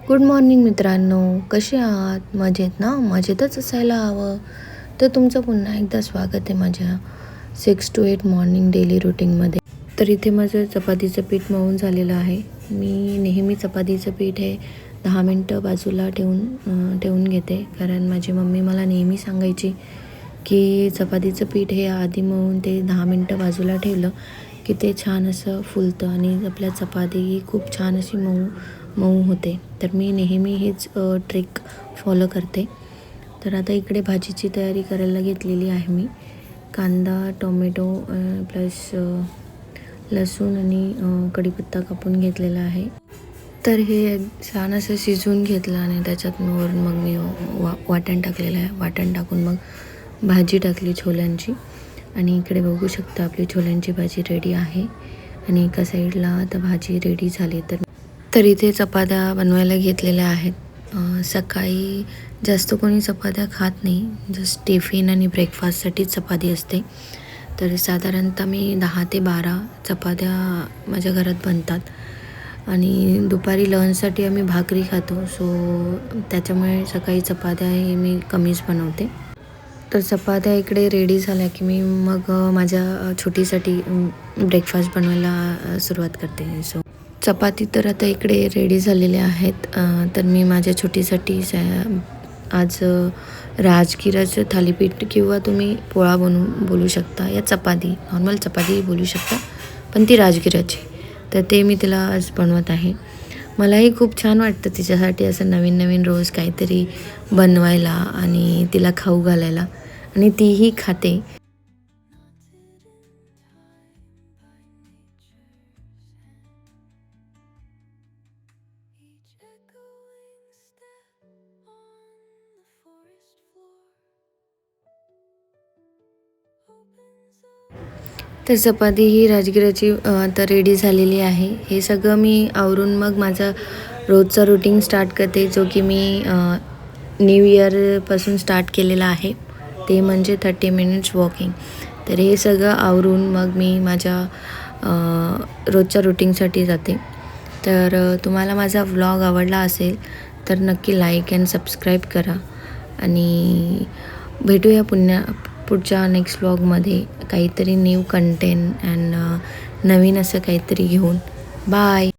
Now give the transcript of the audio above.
Good morning मित्रांनो, कसे आहात? मजेत ना? मजेतच असायला हवं. तर तुमचं पुन्हा एकदा स्वागत आहे माझ्या 6 to 8 मॉर्निंग डेली रुटीनमध्ये. तर इथे माझं चपातीचं पीठ मळून झालेलं आहे. मी नेहमी चपातीचं पीठ हे 10 मिनटं बाजूला ठेवून घेते, कारण माझी मम्मी मला नेहमी सांगायची की चपातीचं पीठ हे आधी मळून ते 10 मिनटं बाजूला ठेवलं की ते छान असं फुलतं आणि आपल्या चपाती खूप छान अशी मऊ मऊ होते. तर मी नेहमी हीच ट्रिक फॉलो करते. तर आता इकडे भाजीची तयारी करायला घेतलेली आहे मी. कांदा, टोमॅटो प्लस लसूण आणि कढीपत्ता कापून घेतलेला आहे. तर हे छान असं शिजवून घेतलं आणि त्याच्यात वरून मग मी वाटण टाकलेलं आहे. वाटण टाकून मग भाजी टाकली छोल्यांची आणि इकडे बघू शकता आपली छोल्यांची भाजी रेडी आहे. आणि एका साईडला आता भाजी रेडी झाली. तर इथे चपात्या बनवायला घेतलेल्या आहेत. सकाळी जास्त कोणी चपात्या खात नाही, जस्ट टिफिन आणि ब्रेकफास्टसाठीच चपाती असते. तर साधारणतः मी 10 ते 12 चपात्या माझ्या घरात बनतात. आणि दुपारी लंचसाठी आम्ही भाकरी खातो, सो त्याच्यामुळे सकाळी चपात्या हे मी कमीच बनवते. तर चपात्या इकडे रेडी झाल्या की मी मग माझ्या छोटीसाठी ब्रेकफास्ट बनवायला सुरुवात करते. सो चपाती तर आता इकडे रेडी झालेल्या आहेत. तर मी माझ्या छोटीसाठी आज राजगिराचं थालीपीठ किंवा तुम्ही पोळा बोलू शकता, या चपाती, नॉर्मल चपाती बोलू शकता, पण ती राजगिराची. तर ते मी तिला आज बनवत आहे. मलाही खूप छान वाटतं तिच्यासाठी असं नवीन नवीन रोज काहीतरी बनवायला आणि तिला खाऊ घालायला, आणि तीही खाते. तर चपाती ही राजगिराची आता रेडी झालेली आहे. हे सगळं मी आवरून मग माझा रोजचा रुटीन स्टार्ट करते, जो की मी न्यू इयरपासून स्टार्ट केलेला आहे, ते म्हणजे 30 मिनिट्स वॉकिंग. तर हे सगळं आवरून मग मी माझ्या रोजच्या रुटीनसाठी जाते. तर तुम्हाला माझा व्लॉग आवडला असेल तर नक्की लाईक अँड सबस्क्राईब करा. आणि भेटूया पुढच्या नेक्स्ट व्लॉगमध्ये काहीतरी न्यू कंटेंट अँड नवीन असं काहीतरी घेऊन. बाय.